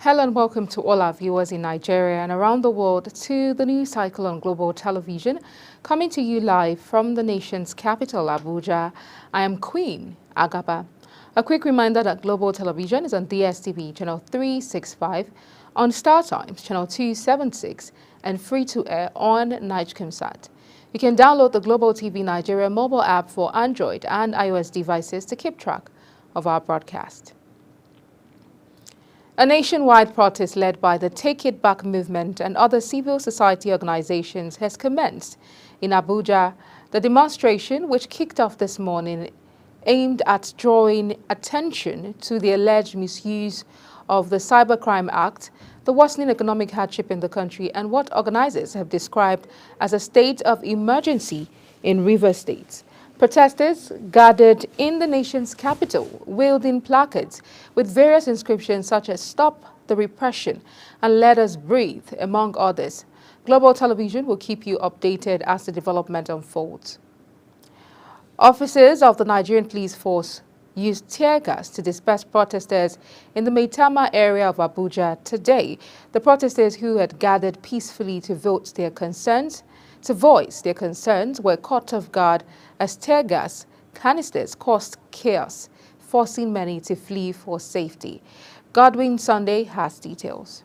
Hello and welcome to all our viewers in Nigeria and around the world to the news cycle on Global Television, coming to you live from the nation's capital, Abuja. I am Queen Agaba. A quick reminder that Global Television is on DSTV channel 365, on Star Times channel 276, and free to air on Nigecomsat. You can download the Global TV Nigeria mobile app for Android and iOS devices to keep track of our broadcast. A nationwide protest led by the Take It Back movement and other civil society organizations has commenced in Abuja. The demonstration, which kicked off this morning, aimed at drawing attention to the alleged misuse of the Cybercrime Act, the worsening economic hardship in the country, and what organizers have described as a state of emergency in Rivers State. Protesters gathered in the nation's capital, wielding placards with various inscriptions such as "Stop the Repression" and "Let Us Breathe," among others. Global Television will keep you updated as the development unfolds. Officers of the Nigerian Police Force used tear gas to disperse protesters in the Maitama area of Abuja today. The protesters who had gathered peacefully to voice their concerns were caught off guard as tear gas canisters caused chaos, forcing many to flee for safety. Godwin Sunday has details.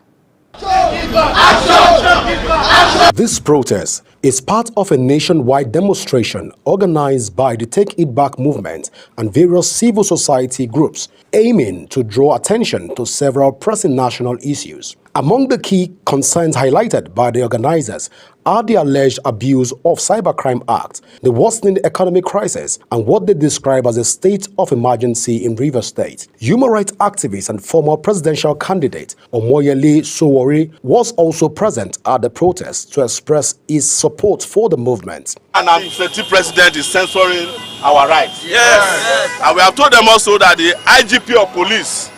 This protest is part of a nationwide demonstration organized by the Take It Back movement and various civil society groups aiming to draw attention to several pressing national issues. Among the key concerns highlighted by the organizers are the alleged abuse of Cybercrime Act, the worsening economic crisis, and what they describe as a state of emergency in Rivers State. Human rights activist and former presidential candidate Omoyele Sowore was also present at the protest to express his support for the movement. And our state president is censoring our rights. Yes. And we have told them also that the IGP of police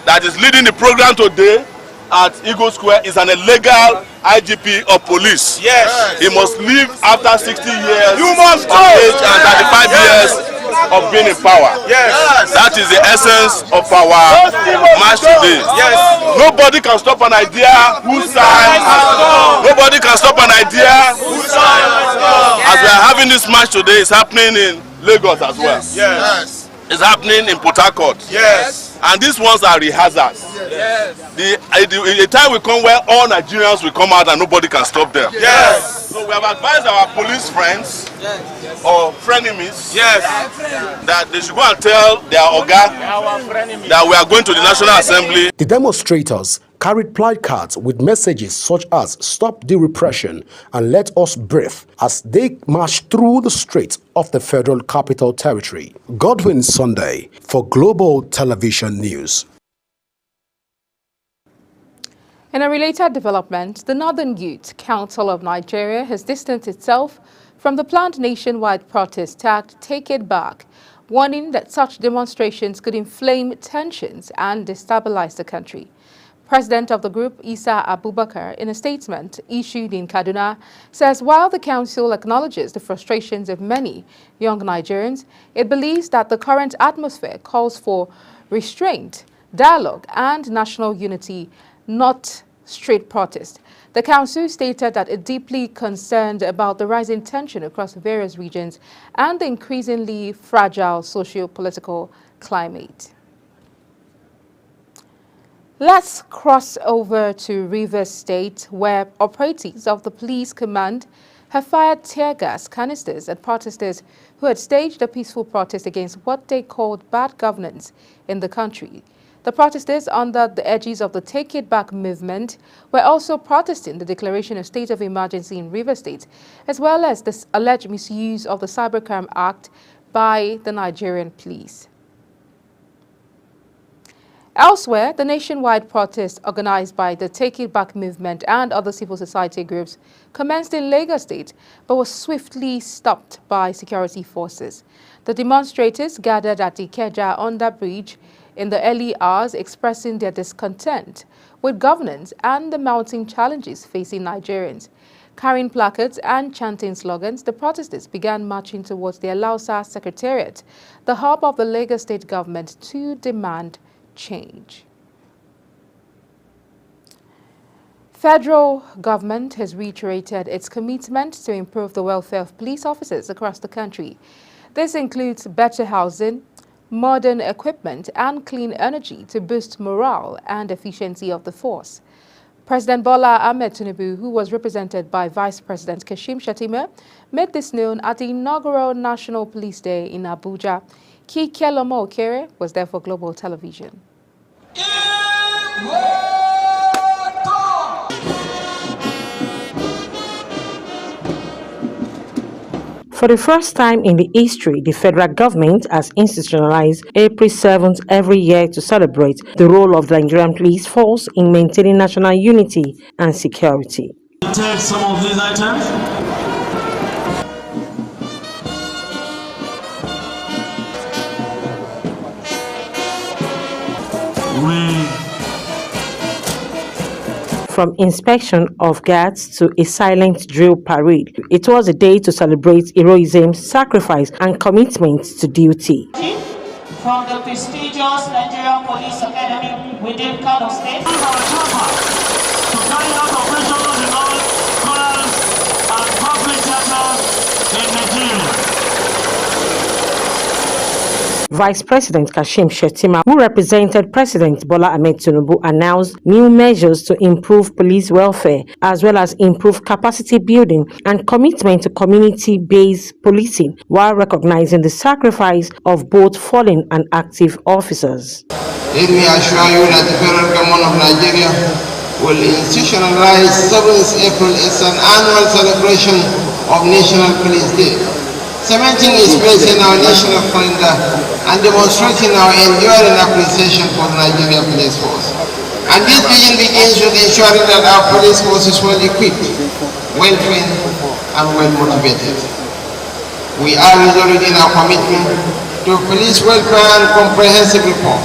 that is leading the program today at Eagle Square is an illegal IGP of police. Yes. He must leave after 60 years of age and 35 years of being in power. Yes. That is the essence of our march today. Yes. Nobody can stop an idea whose time nobody can stop an idea whose time. As we are having this march today, it's happening in Lagos as well. Yes. It's happening in Port Harcourt. Yes. And these ones are rehearsals. Yes. The time will come where all Nigerians will come out and nobody can stop them. Yes. So we have advised our police friends or frenemies that they should go and tell their oga that we are going to the National Assembly. The demonstrators carried placards with messages such as "Stop the Repression" and "Let Us Breathe" as they marched through the streets of the Federal Capital Territory. Godwin Sunday for Global Television News. In a related development, the Northern Youth Council of Nigeria has distanced itself from the planned nationwide protest tagged "Take It Back," warning that such demonstrations could inflame tensions and destabilize the country. President of the group, Isa Abubakar, in a statement issued in Kaduna, says while the council acknowledges the frustrations of many young Nigerians, it believes that the current atmosphere calls for restraint, dialogue, and national unity, not street protest. The council stated that it deeply concerned about the rising tension across various regions and the increasingly fragile socio-political climate. Let's cross over to Rivers State, where operatives of the police command have fired tear gas canisters at protesters who had staged a peaceful protest against what they called bad governance in the country. The protesters under the edges of the Take It Back movement were also protesting the declaration of state of emergency in Rivers State, as well as the alleged misuse of the Cybercrime Act by the Nigerian police. Elsewhere, the nationwide protest organized by the Take It Back movement and other civil society groups commenced in Lagos State but was swiftly stopped by security forces. The demonstrators gathered at the Ikeja underbridge in the early hours, expressing their discontent with governance and the mounting challenges facing Nigerians. Carrying placards and chanting slogans, the protesters began marching towards the Alausa Secretariat, the hub of the Lagos State government, to demand change. Federal government has reiterated its commitment to improve the welfare of police officers across the country. This includes better housing, modern equipment and clean energy to boost morale and efficiency of the force. President Bola Ahmed Tinubu, who was represented by Vice President Kashim Shettima, made this known at the inaugural National Police Day in Abuja. Kike Lomo Okere was there for Global Television. For the first time in the history, the federal government has institutionalized April 7th every year to celebrate the role of the Nigerian police force in maintaining national unity and security. Take some of these items. From inspection of guards to a silent drill parade, it was a day to celebrate heroism, sacrifice, and commitment to duty. From the prestigious Nigerian Police Academy within Kano State. To carry out operations in all schools and public sectors in Nigeria. Vice President Kashim Shettima, who represented President Bola Ahmed Tinubu, announced new measures to improve police welfare, as well as improve capacity building and commitment to community-based policing, while recognizing the sacrifice of both fallen and active officers. Let me assure you that the federal government of Nigeria will institutionalize 7th April as an annual celebration of National Police Day, cementing its place in our national calendar and demonstrating our enduring appreciation for the Nigerian Police Force. And this vision begins with ensuring that our police force is well equipped, well trained, and well motivated. We are resolute in our commitment to police welfare and comprehensive reform.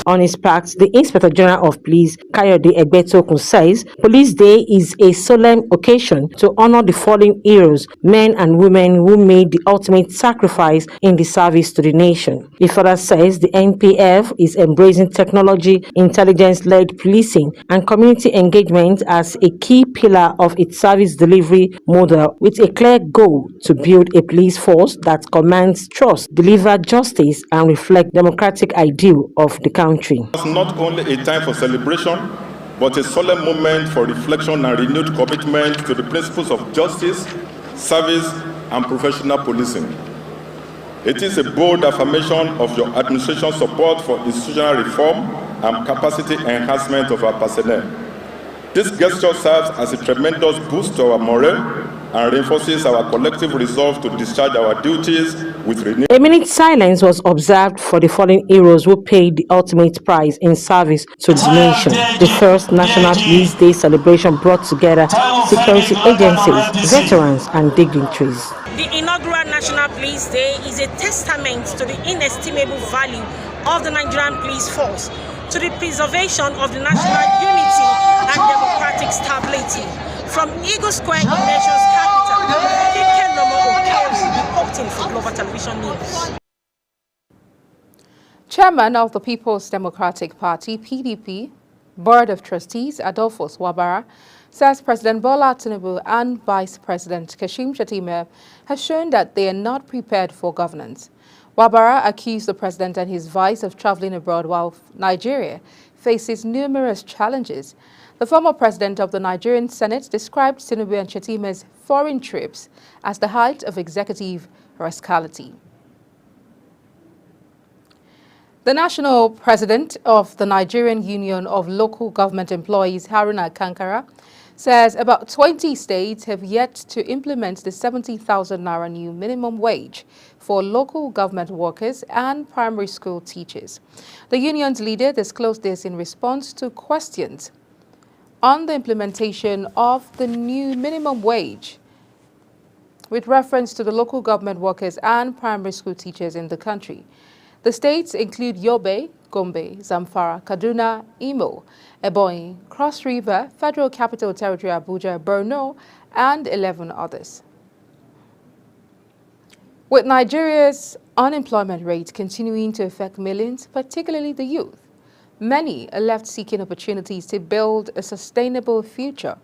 On his part, the Inspector General of Police, Kayode Egbetokun, says Police Day is a solemn occasion to honor the fallen heroes, men and women who made the ultimate sacrifice in the service to the nation. He further says the NPF is embracing technology, intelligence-led policing, and community engagement as a key pillar of its service delivery model, with a clear goal to build a police force that commands trust, deliver justice, and reflect democratic ideal of the country. It's not only a time for celebration, but a solemn moment for reflection and renewed commitment to the principles of justice, service, and professional policing. It is a bold affirmation of your administration's support for institutional reform and capacity enhancement of our personnel. This gesture serves as a tremendous boost to our morale and reinforces our collective resolve to discharge our duties with renewed. A minute's silence was observed for the fallen heroes who paid the ultimate price in service to the nation. The first National Police Day celebration brought together security agencies, veterans, and dignitaries. The inaugural National Police Day is a testament to the inestimable value of the Nigerian Police Force, to the preservation of the national unity and democratic stability. From Eagle Square in nation's capital, Kike Lomo Okere reporting for Global Television News. Chairman of the People's Democratic Party, PDP, Board of Trustees, Adolphus Wabara, says President Bola Tinubu and Vice President Kashim Shettima have shown that they are not prepared for governance. Wabara accused the president and his vice of traveling abroad while Nigeria faces numerous challenges. The former president of the Nigerian Senate described Tinubu and Shettima's foreign trips as the height of executive rascality. The national president of the Nigerian Union of Local Government Employees, Haruna Kankara, says about 20 states have yet to implement the 70,000 naira new minimum wage for local government workers and primary school teachers. The union's leader disclosed this in response to questions on the implementation of the new minimum wage with reference to the local government workers and primary school teachers in the country. The states include Yobe, Gombe, Zamfara, Kaduna, Imo, Ebonyi, Cross River, Federal Capital Territory Abuja, Borno, and 11 others. With Nigeria's unemployment rate continuing to affect millions, particularly the youth, many are left seeking opportunities to build a sustainable future.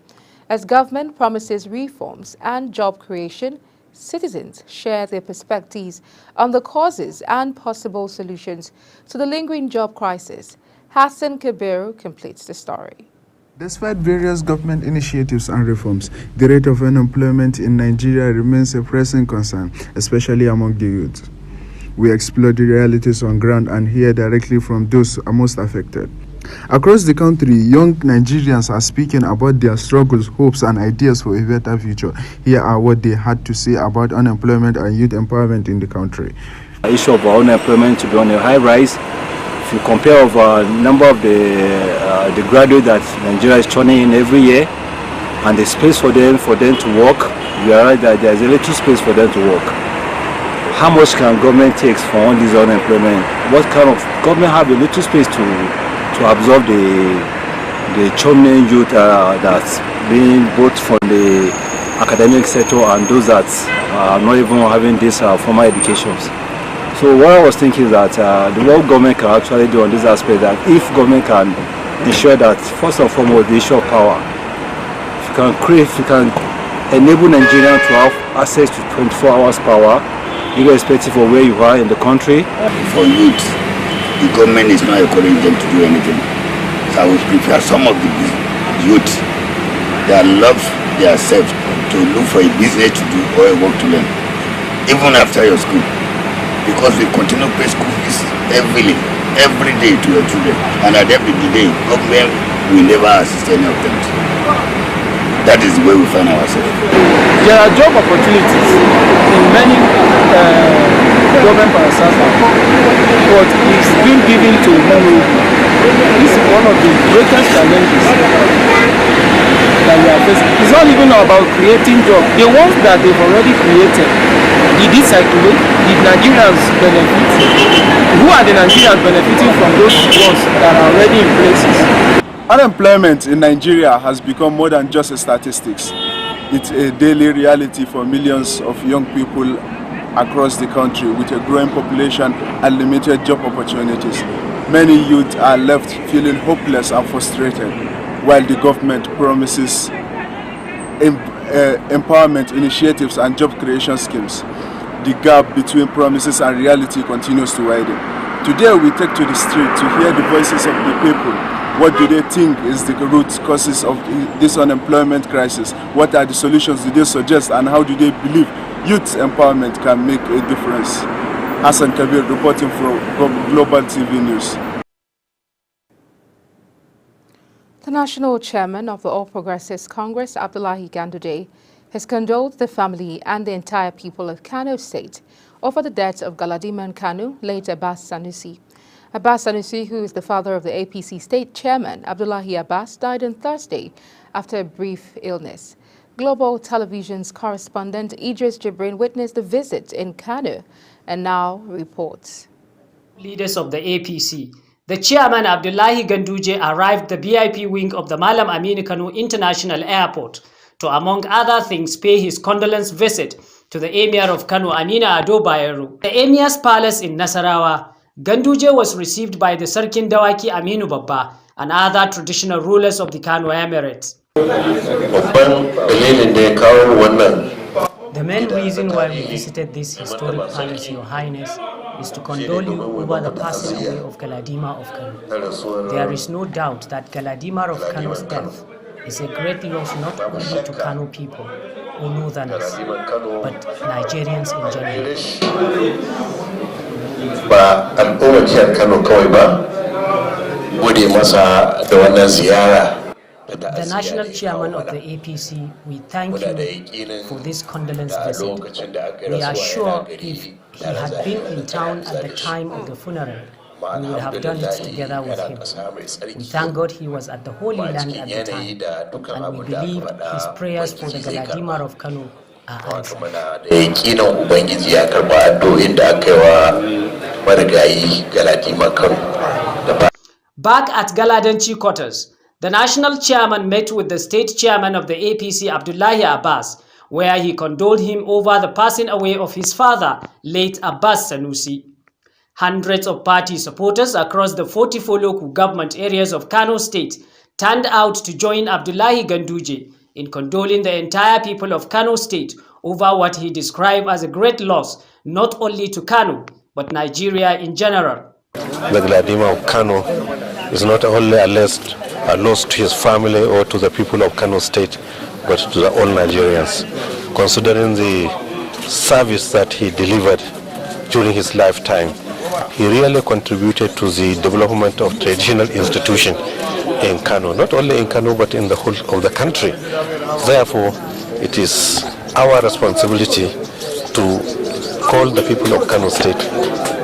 As government promises reforms and job creation, citizens share their perspectives on the causes and possible solutions to the lingering job crisis. Hassan Kabiru completes the story. Despite various government initiatives and reforms, the rate of unemployment in Nigeria remains a pressing concern, especially among the youth. We explore the realities on ground and hear directly from those most affected. Across the country, young Nigerians are speaking about their struggles, hopes, and ideas for a better future. Here are what they had to say about unemployment and youth empowerment in the country. The issue of unemployment to be on a high rise. If you compare the number of the graduates that Nigeria is turning in every year, and the space for them to work, you are right that there is a little space for them to work. How much can government take for all this unemployment? What kind of government have a little space to absorb the churning youth that's being both from the academic sector and those that are not even having this formal educations? So what I was thinking is that the what government can actually do on this aspect, that if government can ensure that first and foremost the issue of power, if you can enable Nigerians to have access to 24 hours power, irrespective of where you are in the country. For youth, the government is not encouraging them to do anything. So I would prefer some of the youth that love themselves to look for a business to do or a work to learn, even after your school. Because we continue to pay school fees every day to your children, and at the end of the day, government will never assist any of them. That is where we find ourselves. There are job opportunities in many government parastatals, but it's being given to who. This is one of the greatest challenges that we are facing. It's not even about creating jobs. The ones that they've already created, did it circulate? Did Nigerians benefit? Who are the Nigerians benefiting from those ones that are already in places? Unemployment in Nigeria has become more than just a statistics. It's a daily reality for millions of young people across the country with a growing population and limited job opportunities. Many youth are left feeling hopeless and frustrated, while the government promises empowerment initiatives and job creation schemes. The gap between promises and reality continues to widen. Today we take to the street to hear the voices of the people. What do they think is the root causes of this unemployment crisis? What are the solutions do they suggest, and how do they believe youth empowerment can make a difference? Hassan Kabir reporting from Global TV News. The National Chairman of the All Progressives Congress, Abdullahi Ganduje, has condoled the family and the entire people of Kano State over the death of Galadima Kanu, late Abbas Sanusi. Abbas Sanusi, who is the father of the APC state chairman, Abdullahi Abbas, died on Thursday after a brief illness. Global Television's correspondent Idris Jibrin witnessed the visit in Kano and now reports. Leaders of the APC. The chairman Abdullahi Ganduje arrived the VIP wing of the Malam Aminu Kano International Airport to, among other things, pay his condolence visit to the Emir of Kano, Amina Ado Bayero. The Emir's palace in Nasarawa, Ganduje was received by the Sarkin Dawaki Aminu Babba and other traditional rulers of the Kano Emirates. The main reason why we visited this historic palace, Your Highness, is to condole you over the passing away of Galadima of Kano. There is no doubt that Galadima of Kano's death is a great loss not only to Kano people or Northerners, but Nigerians in general. Ba al'ummar jihar Kano kawai ba, gode masa da wannan ziyara. The national chairman of the APC, we thank you for this condolence visit. We are sure if he had been in town at the time of the funeral, we would have done it together with him. We thank God he was at the Holy Land at the time, and we believe his prayers for the Galadima of Kano are answered. Back at Galadanchi quarters, the national chairman met with the state chairman of the APC, Abdullahi Abbas, where he condoled him over the passing away of his father, late Abbas Sanusi. Hundreds of party supporters across the 44 local government areas of Kano State turned out to join Abdullahi Ganduje in condoling the entire people of Kano State over what he described as a great loss, not only to Kano, but Nigeria in general. The Galadima of Kano is not only a loss to his family or to the people of Kano State, but to all Nigerians, considering the service that he delivered during his lifetime. He really contributed to the development of traditional institution in Kano, not only in Kano, but in the whole of the country. Therefore, it is our responsibility to call the people of Kano State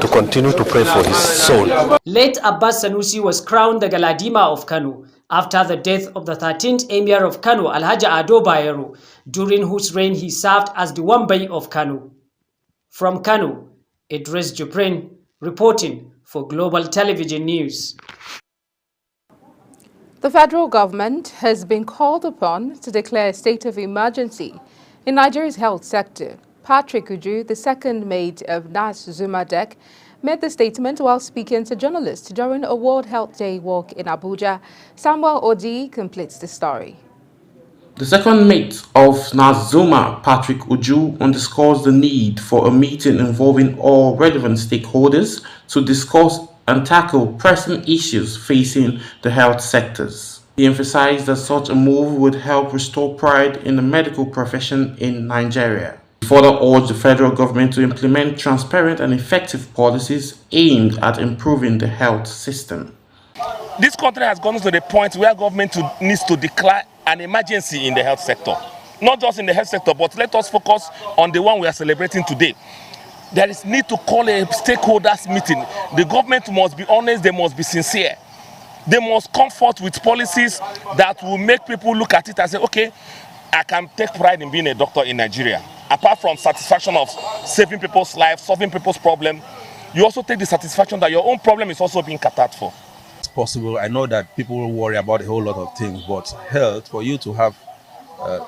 to continue to pray for his soul. Late Abbas Sanusi was crowned the Galadima of Kano after the death of the 13th Emir of Kano, Alhaji Ado Bayero, during whose reign he served as the Wambai of Kano. From Kano, Idris Jubrin reporting for Global Television News. The federal government has been called upon to declare a state of emergency in Nigeria's health sector. Patrick Uju, the second mate of Nas Zumadek, made the statement while speaking to journalists during a World Health Day walk in Abuja. Samuel Odi completes the story. The second mate of Nazuma, Patrick Uju, underscores the need for a meeting involving all relevant stakeholders to discuss and tackle pressing issues facing the health sectors. He emphasized that such a move would help restore pride in the medical profession in Nigeria. He further urged the federal government to implement transparent and effective policies aimed at improving the health system. This country has gone to the point where government needs to declare an emergency in the health sector. Not just in the health sector, but let us focus on the one we are celebrating today. There is need to call a stakeholders meeting. The government must be honest, they must be sincere. They must come forth with policies that will make people look at it and say, okay, I can take pride in being a doctor in Nigeria. Apart from satisfaction of saving people's lives, solving people's problems, you also take the satisfaction that your own problem is also being catered for. Possible. I know that people worry about a whole lot of things, but health, for you to have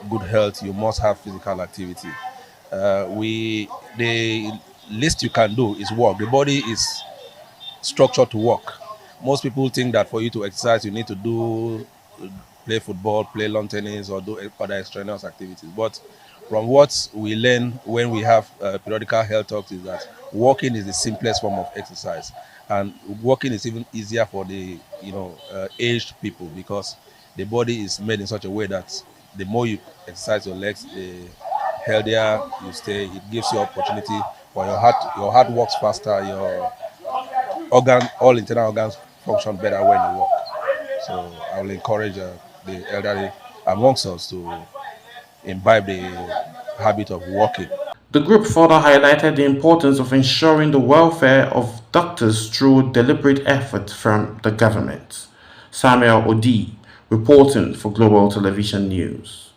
good health, you must have physical activity. The least you can do is walk. The body is structured to work. Most people think that for you to exercise, you need to play football, play lawn tennis, or do other extraneous activities. But from what we learn when we have periodical health talks is that walking is the simplest form of exercise. And walking is even easier for the aged people, because the body is made in such a way that the more you exercise your legs, the healthier you stay. It gives you opportunity for your heart. Your heart works faster. Your all internal organs function better when you walk. So I will encourage the elderly amongst us to imbibe the habit of walking. The group further highlighted the importance of ensuring the welfare of doctors through deliberate effort from the government. Samuel Odi, reporting for Global Television News.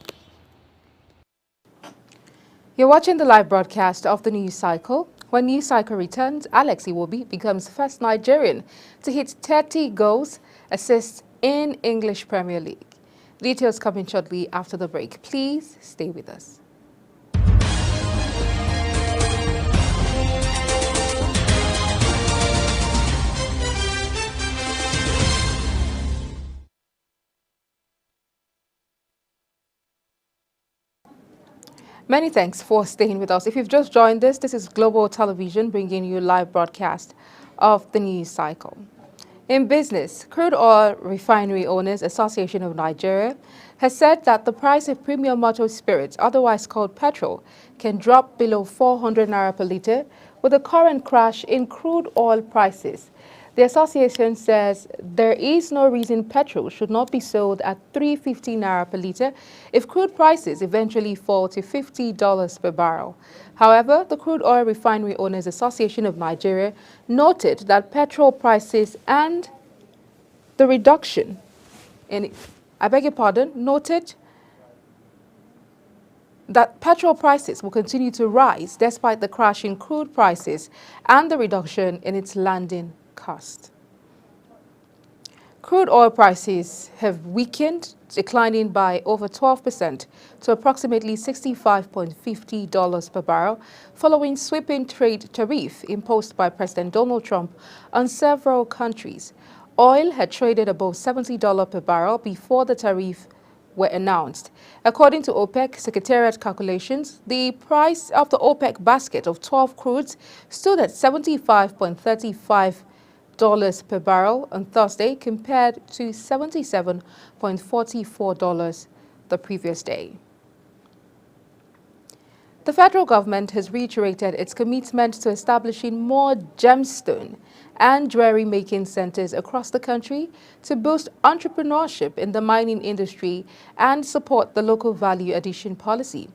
You're watching the live broadcast of the News Cycle. When News Cycle returns, Alex Iwobi becomes the first Nigerian to hit 30 goals, assists in English Premier League. Details coming shortly after the break. Please stay with us. Many thanks for staying with us. If you've just joined us, this is Global Television bringing you live broadcast of the News Cycle. In business, Crude Oil Refinery Owners Association of Nigeria has said that the price of premium motor spirits, otherwise called petrol, can drop below 400 naira per litre with the current crash in crude oil prices. The association says there is no reason petrol should not be sold at 350 naira per litre if crude prices eventually fall to $50 per barrel. However, the Crude Oil Refinery Owners Association of Nigeria noted that petrol prices and the reduction in, noted that petrol prices will continue to rise despite the crash in crude prices and the reduction in its landing cost. Crude oil prices have weakened, declining by over 12% to approximately $65.50 per barrel, following sweeping trade tariff imposed by President Donald Trump on several countries. Oil had traded above $70 per barrel before the tariff were announced. According to OPEC Secretariat calculations, the price of the OPEC basket of 12 crudes stood at $75.35 per barrel on Thursday, compared to $77.44 the previous day. The federal government has reiterated its commitment to establishing more gemstone and jewelry-making centers across the country to boost entrepreneurship in the mining industry and support the local value addition policy.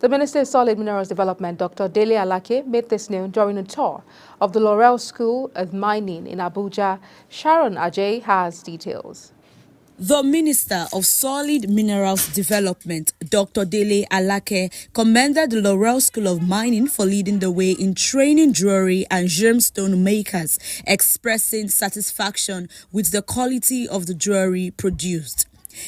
The Minister of Solid Minerals Development, Dr. Dele Alake, made this known during a tour of the Laurel School of Mining in Abuja. Sharon Ajay has details. The Minister of Solid Minerals Development, Dr. Dele Alake, commended the Laurel School of Mining for leading the way in training jewelry and gemstone makers, expressing satisfaction with the quality of the jewelry produced.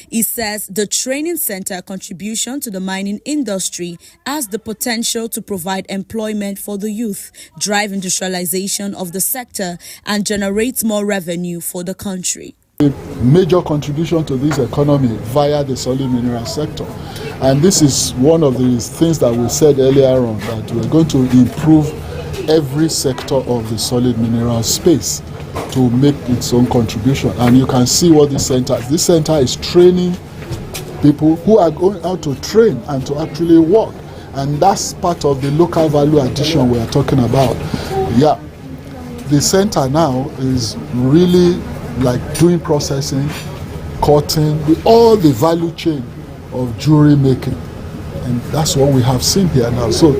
He says the training center contribution to the mining industry has the potential to provide employment for the youth, drive industrialization of the sector, and generate more revenue for the country. A major contribution to this economy via the solid mineral sector. And this is one of the things that we said earlier on, that we're going to improve every sector of the solid mineral space to make its own contribution. And you can see what this center is training people who are going out to train and to actually work. And that's part of the local value addition we are talking about. Yeah, the center now is really like doing processing, cutting, all the value chain of jewelry making. And that's what we have seen here now. So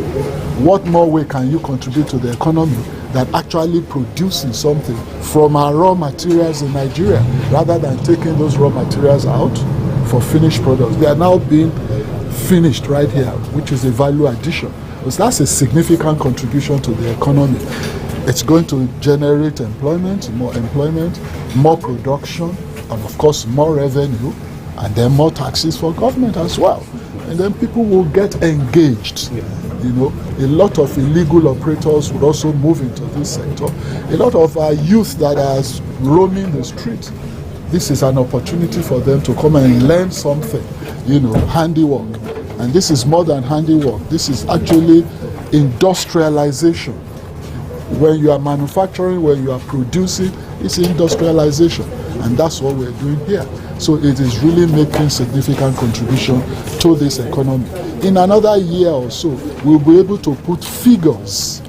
what more way can you contribute to the economy than actually producing something from our raw materials in Nigeria, rather than taking those raw materials out for finished products? They are now being finished right here, which is a value addition. Because that's a significant contribution to the economy. It's going to generate employment, more production, and of course more revenue, and then more taxes for government as well. And then people will get engaged. You know, a lot of illegal operators would also move into this sector. A lot of our youth that are roaming the streets, this is an opportunity for them to come and learn something, you know, handiwork. And this is more than handiwork. This is actually industrialization. When you are manufacturing, when you are producing, it's industrialization. And that's what we're doing here. So it is really making significant contribution to this economy. In another year or so, we'll be able to put figures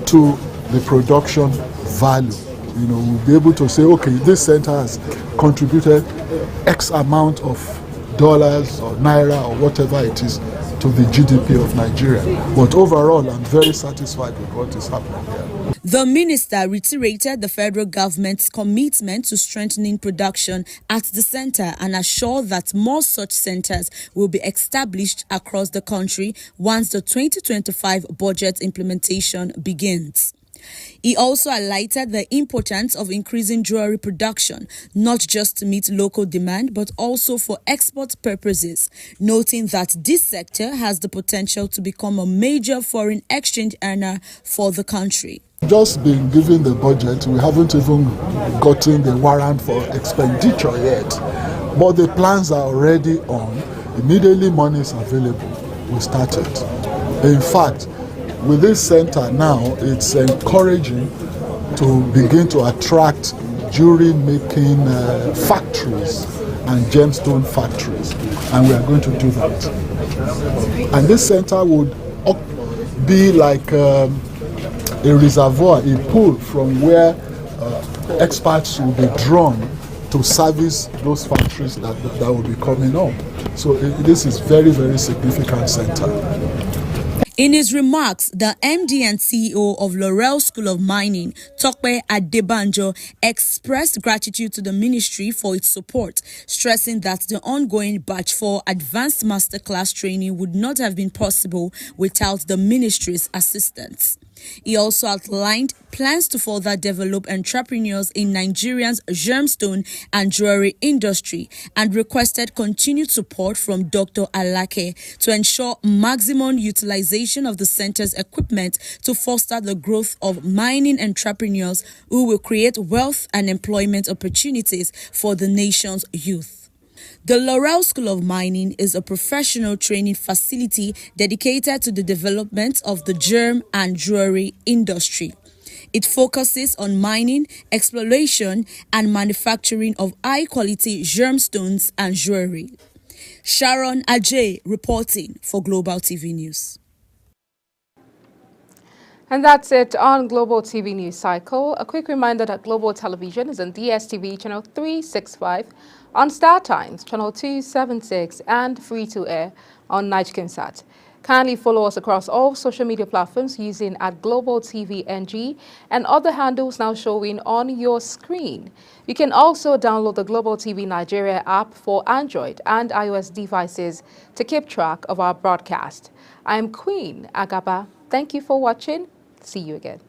to the production value. You know, we'll be able to say, okay, this center has contributed X amount of dollars or naira or whatever it is to the GDP of Nigeria. But overall, I'm very satisfied with what is happening here. The minister reiterated the federal government's commitment to strengthening production at the center and assured that more such centers will be established across the country once the 2025 budget implementation begins. He also highlighted the importance of increasing jewelry production, not just to meet local demand, but also for export purposes, noting that this sector has the potential to become a major foreign exchange earner for the country. Just been given the budget, we haven't even gotten the warrant for expenditure yet, but the plans are already on. Immediately money is available, we started. In fact, with this center now, it's encouraging to begin to attract jewelry making factories and gemstone factories, and we are going to do that. And this center would be like a reservoir, a pool from where experts will be drawn to service those factories that will be coming up. So this is very, very significant center. In his remarks, the MD and CEO of Laurel School of Mining, Tope Adebanjo, expressed gratitude to the ministry for its support, stressing that the ongoing Batch 4 Advanced Masterclass training would not have been possible without the ministry's assistance. He also outlined plans to further develop entrepreneurs in Nigeria's gemstone and jewelry industry and requested continued support from Dr. Alake to ensure maximum utilization of the center's equipment to foster the growth of mining entrepreneurs who will create wealth and employment opportunities for the nation's youth. The Laurel School of Mining is a professional training facility dedicated to the development of the gem and jewelry industry. It focuses on mining, exploration, and manufacturing of high-quality gemstones and jewelry. Sharon Ajay reporting for Global TV News. And that's it on Global TV News Cycle. A quick reminder that Global Television is on DSTV channel 365, on Star Times channel 276, and free to air on NigeComSat. Kindly follow us across all social media platforms using @GlobalTVNG and other handles now showing on your screen. You can also download the Global TV Nigeria app for Android and iOS devices to keep track of our broadcast. I'm Queen Agaba. Thank you for watching. See you again.